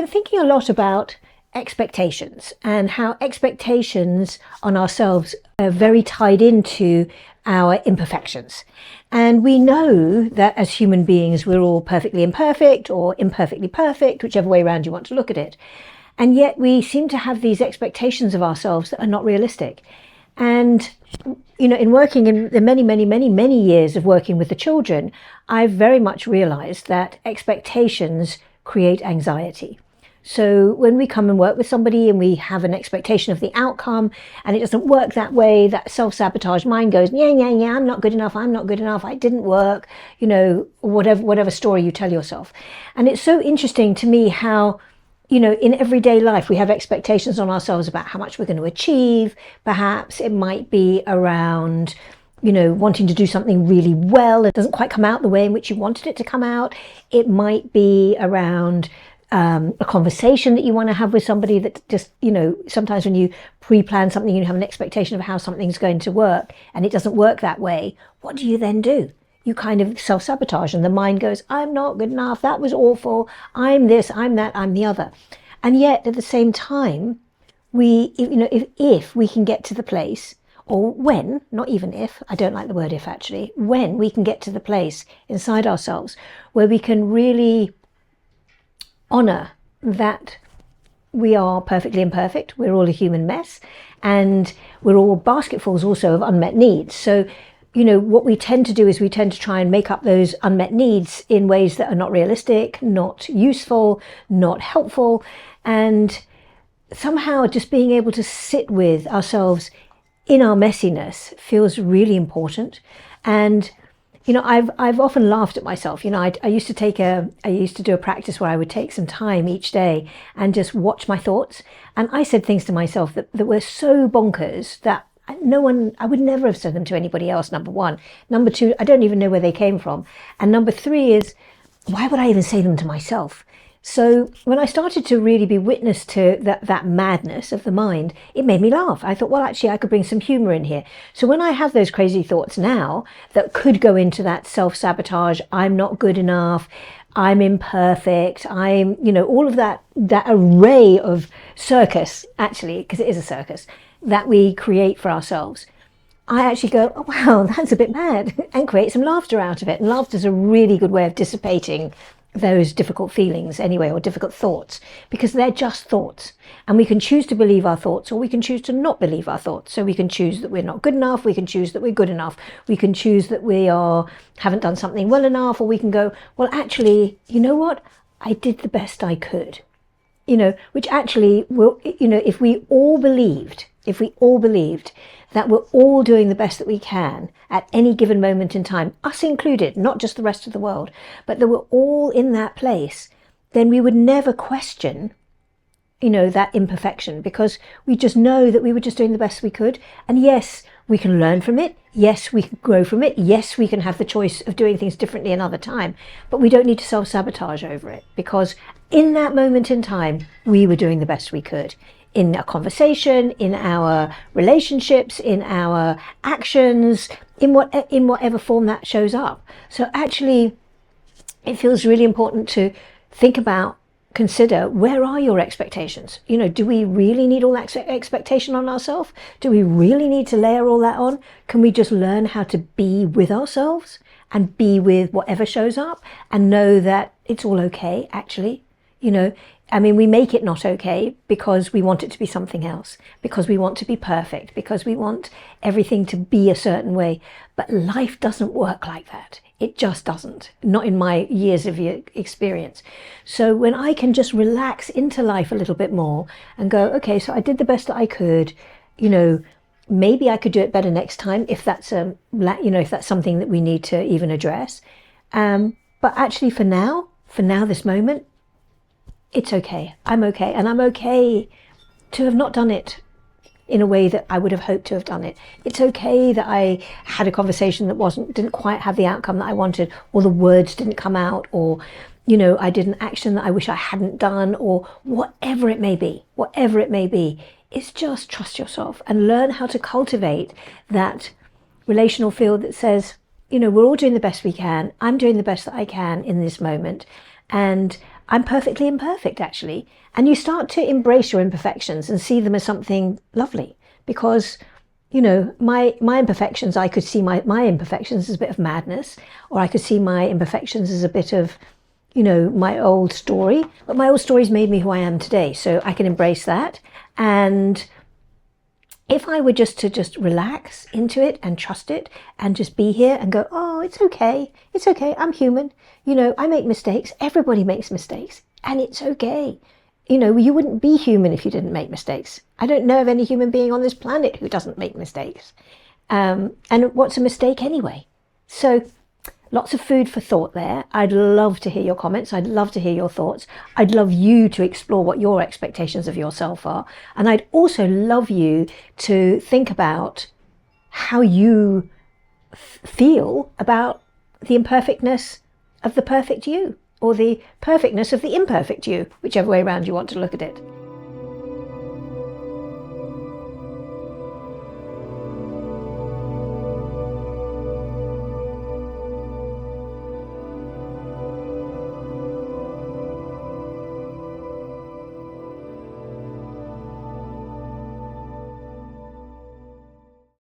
I'm thinking a lot about expectations and how expectations on ourselves are very tied into our imperfections. And we know that as human beings, we're all perfectly imperfect or imperfectly perfect, whichever way around you want to look at it. And yet we seem to have these expectations of ourselves that are not realistic. And, in working in the many years of working with the children, I've very much realized that expectations create anxiety. So when we come and work with somebody and we have an expectation of the outcome and it doesn't work that way, that self-sabotage mind goes, yeah, I'm not good enough, I didn't work, whatever story you tell yourself. And it's so interesting to me how, in everyday life, we have expectations on ourselves about how much we're going to achieve. Perhaps it might be around, wanting to do something really well. It doesn't quite come out the way in which you wanted it to come out. It might be around a conversation that you want to have with somebody that just, sometimes when you pre-plan something, you have an expectation of how something's going to work and it doesn't work that way. What do you then do? You kind of self-sabotage and the mind goes, I'm not good enough, that was awful, I'm this, I'm that, I'm the other. And yet at the same time, if we can get to the place, or when, not even if, I don't like the word if actually, when we can get to the place inside ourselves where we can really honor that we are perfectly imperfect, we're all a human mess, and we're all basketfuls also of unmet needs. So, what we tend to do is we tend to try and make up those unmet needs in ways that are not realistic, not useful, not helpful, and somehow just being able to sit with ourselves in our messiness feels really important. And I've often laughed at myself. I used to do a practice where I would take some time each day and just watch my thoughts. And I said things to myself that were so bonkers that I would never have said them to anybody else, number one. Number two, I don't even know where they came from. And number three is, why would I even say them to myself? So when I started to really be witness to that madness of the mind, it made me laugh. I thought, well, actually, I could bring some humor in here. So when I have those crazy thoughts now that could go into that self-sabotage, I'm not good enough, I'm imperfect, I'm, all of that array of circus, actually, because it is a circus, that we create for ourselves, I actually go, oh, wow, that's a bit mad, and create some laughter out of it. And laughter is a really good way of dissipating those difficult feelings anyway, or difficult thoughts, because they're just thoughts. And we can choose to believe our thoughts, or we can choose to not believe our thoughts. So we can choose that we're not good enough, we can choose that we're good enough, we can choose that we haven't done something well enough, or we can go, well, actually, you know what? I did the best I could. Which actually will, if we all believed that we're all doing the best that we can at any given moment in time, us included, not just the rest of the world, but that we're all in that place, then we would never question, that imperfection, because we just know that we were just doing the best we could. And yes, we can learn from it. Yes, we can grow from it. Yes, we can have the choice of doing things differently another time, but we don't need to self-sabotage over it, because in that moment in time, we were doing the best we could. In a conversation, in our relationships, in our actions, in whatever form that shows up. So actually, it feels really important to consider, where are your expectations? Do we really need all that expectation on ourselves? Do we really need to layer all that on? Can we just learn how to be with ourselves and be with whatever shows up and know that it's all okay, actually? We make it not okay because we want it to be something else, because we want to be perfect, because we want everything to be a certain way. But life doesn't work like that. It just doesn't. Not in my years of experience. So when I can just relax into life a little bit more and go, okay, so I did the best that I could, maybe I could do it better next time if that's if that's something that we need to even address. But actually for now, this moment, it's okay. I'm okay. And I'm okay to have not done it in a way that I would have hoped to have done it. It's okay that I had a conversation that didn't quite have the outcome that I wanted, or the words didn't come out, or, I did an action that I wish I hadn't done, or whatever it may be. It's just trust yourself and learn how to cultivate that relational field that says, we're all doing the best we can. I'm doing the best that I can in this moment. And I'm perfectly imperfect, actually. And you start to embrace your imperfections and see them as something lovely. Because, you know, my imperfections, I could see my imperfections as a bit of madness, or I could see my imperfections as a bit of, you know, my old story. But my old story's made me who I am today, so I can embrace that. And if I were just to relax into it and trust it and just be here and go, oh, it's okay, I'm human, you know, I make mistakes, everybody makes mistakes, and it's okay. You know, you wouldn't be human if you didn't make mistakes. I don't know of any human being on this planet who doesn't make mistakes. And what's a mistake anyway? So lots of food for thought there. I'd love to hear your comments. I'd love to hear your thoughts. I'd love you to explore what your expectations of yourself are. And I'd also love you to think about how you feel about the imperfectness of the perfect you, or the perfectness of the imperfect you, whichever way around you want to look at it.